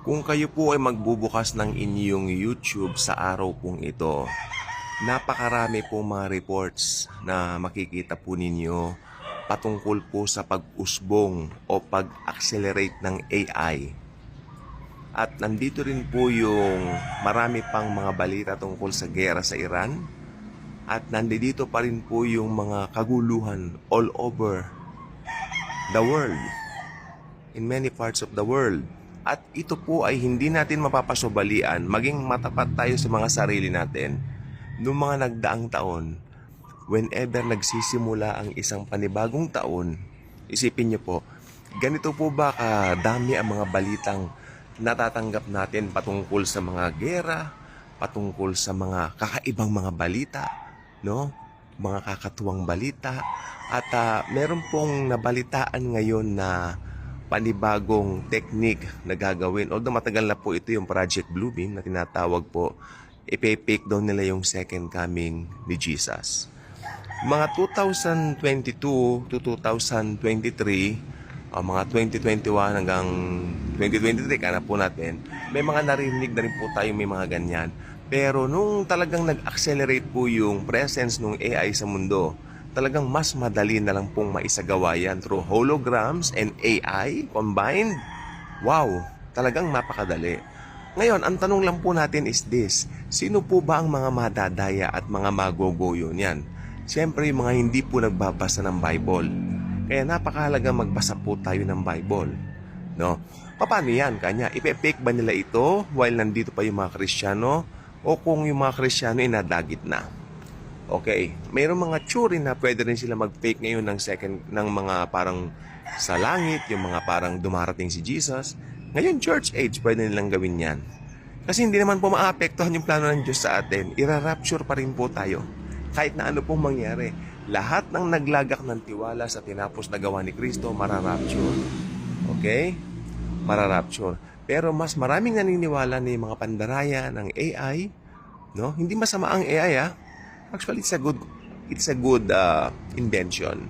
Kung kayo po ay magbubukas ng inyong YouTube sa araw pong ito, napakarami po mga reports na makikita po ninyo patungkol po sa pag-usbong o pag-accelerate ng AI. At nandito rin po yung marami pang mga balita tungkol sa gera sa Iran. At nandito pa rin po yung mga kaguluhan all over the world, in many parts of the world. At ito po ay hindi natin mapapasubalian, maging matapat tayo sa mga sarili natin. Noong mga nagdaang taon, whenever nagsisimula ang isang panibagong taon, isipin niyo po, ganito po ba kadami ang mga balitang natatanggap natin patungkol sa mga gera, patungkol sa mga kakaibang mga balita, no? Mga kakatuwang balita. At meron pong nabalitaan ngayon na panibagong technique na gagawin. Although matagal na po ito yung Project Bluebeam na tinatawag po, ipe-fake daw nila yung second coming ni Jesus. Mga 2022 to 2023, mga 2021 hanggang 2023, kana po natin, may mga narinig na rin po tayo may mga ganyan. Pero nung talagang nag-accelerate po yung presence ng AI sa mundo, talagang mas madali na lang pong maisagawa yan through holograms and AI combined. Wow, talagang napakadali. Ngayon, ang tanong lang po natin is this: sino po ba ang mga madadaya at mga magogoyo niyan? Siyempre, yung mga hindi po nagbabasa ng Bible. Kaya napakahalaga magbasa po tayo ng Bible. No? Paano yan? Kanya, ipe-fake ba nila ito while nandito pa yung mga Kristiyano? O kung yung mga Kristiyano ay nadagit na? Okay, mayroong mga tsuri na pwede rin sila mag-fake ngayon ng mga parang sa langit, yung mga parang dumarating si Jesus. Ngayon, church age, pwede nilang gawin yan. Kasi hindi naman po maapektuhan yung plano ng Diyos sa atin. Ira-rapture pa rin po tayo. Kahit na ano pong mangyari. Lahat ng naglagak ng tiwala sa tinapos na gawa ni Kristo, mararapture. Okay? Mararapture. Pero mas maraming naniniwala na yung mga pandaraya ng AI, no? Hindi masama ang AI, Actually, it's a good invention.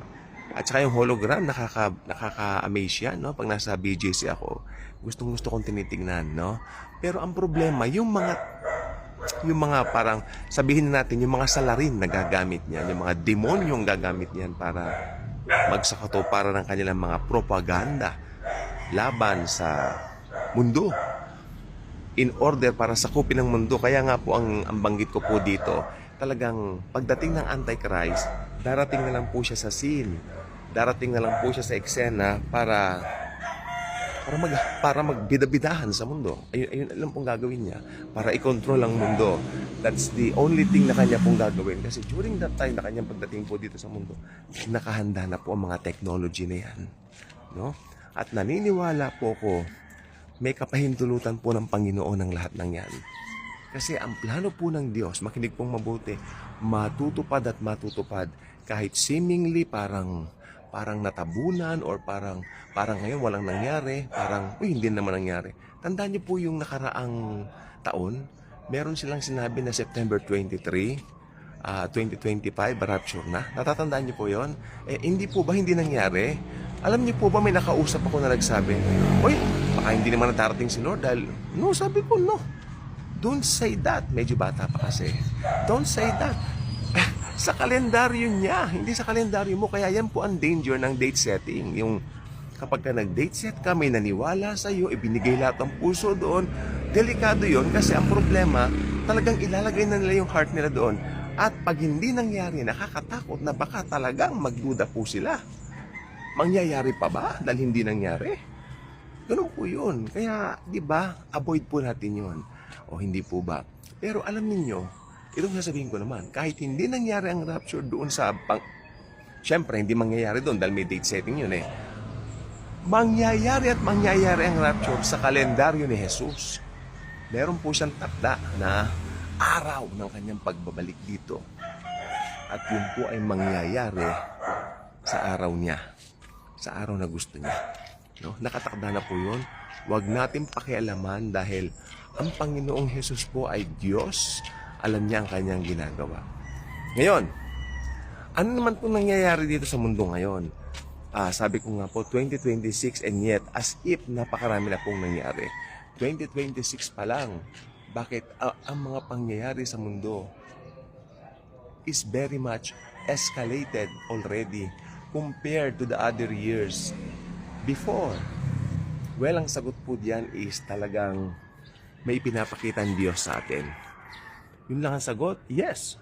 At saka yung hologram, nakaka-amaze yan, no? Pag nasa BGC ako, gustong-gusto kong tinitingnan, no? Pero ang problema, yung mga parang, sabihin natin, yung mga salarin na gagamit niyan, yung mga demonyong gagamit niyan para magsakatuparan ng kanilang mga propaganda laban sa mundo. In order para sakupin ng mundo. Kaya nga po ang banggit ko po dito, talagang pagdating ng Antichrist, darating na lang po siya sa scene. Darating na lang po siya sa eksena para magbidabidahan sa mundo. Ayun lang pong gagawin niya para i-control ang mundo. That's the only thing na kanya pong gagawin. Kasi during that time na kanyang pagdating po dito sa mundo, nakahanda na po ang mga technology na yan. No? At naniniwala po ko, may kapahintulutan po ng Panginoon ang lahat ng yan. Kasi ang plano po ng Diyos, makinig pong mabuti, matutupad at matutupad kahit seemingly parang natabunan or parang ngayon walang nangyari, hindi naman nangyari. Tandaan niyo po yung nakaraang taon, meron silang sinabi na September 23, 2025, rapture na. Natatandaan niyo po yon? Hindi po ba hindi nangyari? Alam niyo po ba may nakausap ako na nagsabi, "Oy, baka hindi naman natarating si Lord dahil..." No, sabi ko, no. Don't say that. Medyo bata pa kasi. Don't say that. Sa kalendaryo niya, hindi sa kalendaryo mo. Kaya yan po ang danger ng date setting. Yung kapag ka nag-date set ka, may naniwala sa iyo, ibinigay lahat ng puso doon. Delikado yon kasi ang problema, talagang ilalagay na nila yung heart nila doon. At pag hindi nangyari, nakakatakot na baka talagang magduda po sila. Mangyayari pa ba dahil hindi nangyari? Ganun po yun. Kaya, di ba, avoid po natin yun. O hindi po ba? Pero alam niyo, itong sasabihin ko naman, kahit hindi nangyari ang rapture doon sa Siyempre, hindi mangyayari doon dahil may date setting yun Mangyayari ang rapture sa kalendaryo ni Jesus. Meron po siyang takda na araw ng kanyang pagbabalik dito. At yun po ay mangyayari sa araw niya. Sa araw na gusto niya. No? Nakatakda na po yun. Huwag natin pakialaman dahil ang Panginoong Jesus po ay Diyos. Alam niya ang kanyang ginagawa. Ngayon, ano naman po nangyayari dito sa mundo ngayon? Sabi ko nga po, 2026 and yet, as if napakarami na pong nangyari. 2026 pa lang. Bakit ang mga pangyayari sa mundo is very much escalated already compared to the other years before? Well, ang sagot po diyan is talagang may ipinapakita ang Diyos sa atin. Yun lang ang sagot? Yes.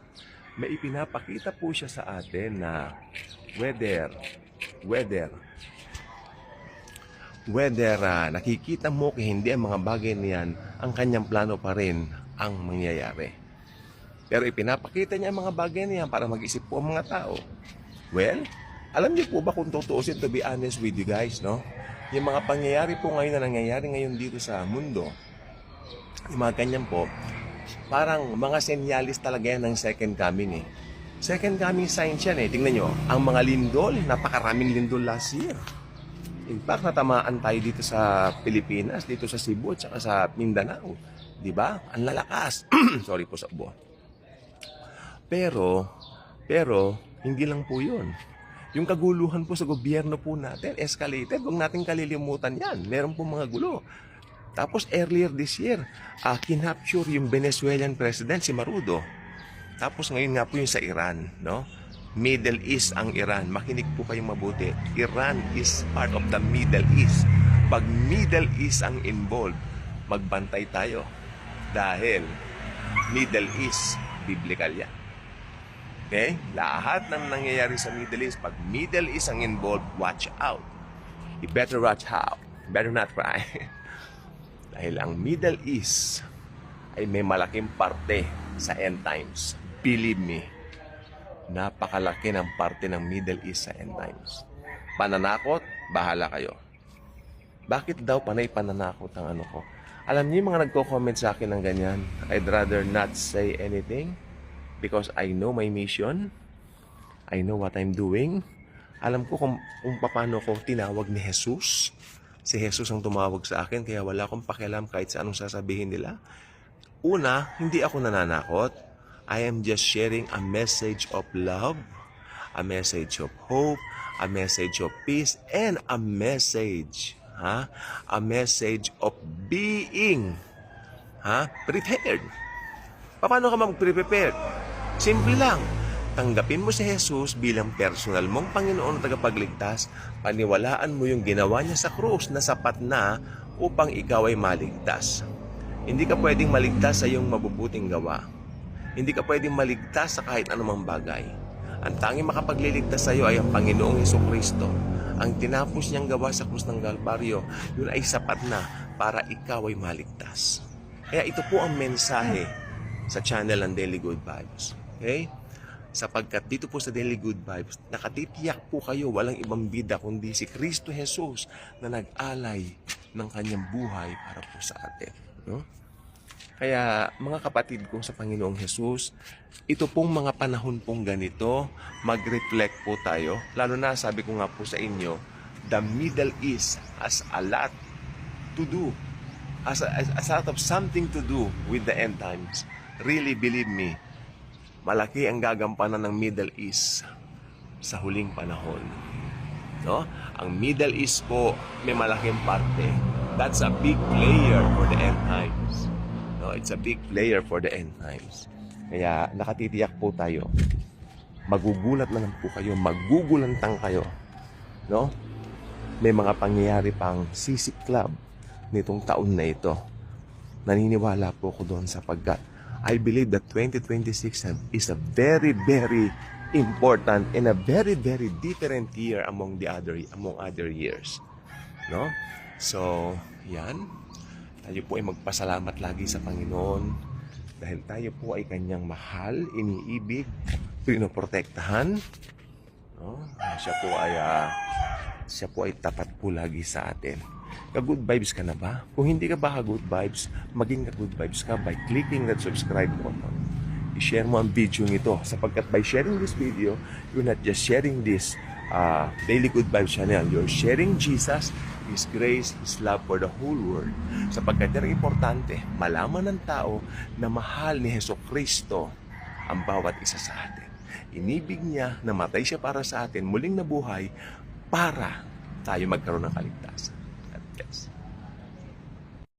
May ipinapakita po siya sa atin na whether nakikita mo kung hindi ang mga bagay niyan, ang kanyang plano pa rin ang mangyayari. Pero ipinapakita niya ang mga bagay niyan para mag-isip po ang mga tao. Well, alam niyo po ba kung tutuusin, to be honest with you guys, no? Yung mga pangyayari po ngayon na nangyayari ngayon dito sa mundo, yung mga ganyan po, parang mga senyalis talaga yan ng second coming eh. Second coming signs yan eh. Tingnan nyo, ang mga lindol, napakaraming lindol last year. In fact, natamaan tayo dito sa Pilipinas, dito sa Cebu, at saka sa Mindanao. Diba? Ang lalakas. Sorry po sa ubo. Pero, hindi lang po yun. Yung kaguluhan po sa gobyerno po natin, escalated. Huwag natin kalilimutan yan. Meron po mga gulo. Tapos earlier this year, kinapture yung Venezuelan president, si Maduro. Tapos ngayon nga po yung sa Iran, no? Middle East ang Iran. Makinig po kayong mabuti. Iran is part of the Middle East. Pag Middle East ang involved, magbantay tayo. Dahil Middle East, biblical yan. Okay? Lahat ng nangyayari sa Middle East, pag Middle East ang involved, watch out. You better watch out. Better not cry. Dahil ang Middle East ay may malaking parte sa end times. Believe me, napakalaki ng parte ng Middle East sa end times. Pananakot, bahala kayo. Bakit daw panay pananakot ang ano ko? Alam niyo yung mga nagko-comment sa akin ng ganyan, I'd rather not say anything because I know my mission. I know what I'm doing. Alam ko kung paano ko tinawag ni Jesus. Si Jesus ang tumawag sa akin, kaya wala akong pakialam kahit sa anong sasabihin nila. Una, hindi ako nananakot. I am just sharing a message of love, a message of hope, a message of peace, and a message, a message of being, prepared. Paano ka mag-prepare? Simple lang. Tanggapin mo si Jesus bilang personal mong Panginoon at tagapagligtas, paniwalaan mo yung ginawa niya sa krus na sapat na upang ikaw ay maligtas. Hindi ka pwedeng maligtas sa iyong mabubuting gawa. Hindi ka pwedeng maligtas sa kahit anumang bagay. Ang tanging makapagliligtas sa iyo ay ang Panginoong Hesukristo. Ang tinapos niyang gawa sa krus ng Kalbaryo, yun ay sapat na para ikaw ay maligtas. Kaya ito po ang mensahe sa channel ng Daily Good Vibes. Okay? Sapagkat dito po sa Daily Good Vibes, nakatitiyak po kayo, walang ibang bida kundi si Kristo Jesus na nag-alay ng kanyang buhay para po sa atin. No? Kaya mga kapatid ko sa Panginoong Jesus, ito pong mga panahon pong ganito, mag-reflect po tayo. Lalo na sabi ko nga po sa inyo, the Middle East has a lot to do, has a lot of something to do with the end times. Really believe me, malaki ang gagampanan ng Middle East sa huling panahon. No? Ang Middle East po may malaking parte. That's a big player for the end times. No, it's a big player for the end times. Kaya nakatitiyak po tayo. Magugulat na lang po kayo, magugulantang kayo. No? May mga pangyayari pang sisiklab nitong taon na ito. Naniniwala po ako doon sapagkat I believe that 2026 is a very, very important and a very, very different year among other years. No? So, yan. Tayo po ay magpasalamat lagi sa Panginoon dahil tayo po ay kanyang mahal, iniibig, pinoprotektahan. No? Siya po ay tapat po lagi sa atin. Ka-good vibes ka na ba? Kung hindi ka ba ka-good vibes, maging ka-good vibes ka by clicking that subscribe button. I-share mo ang video nito sapagkat by sharing this video, you're not just sharing this Daily Good Vibes channel. You're sharing Jesus, His grace, His love for the whole world. Sapagkat yan ang importante, malaman ng tao na mahal ni Hesukristo ang bawat isa sa atin. Inibig niya, namatay siya para sa atin, muling nabuhay para tayo magkaroon ng kaligtasan. Yes.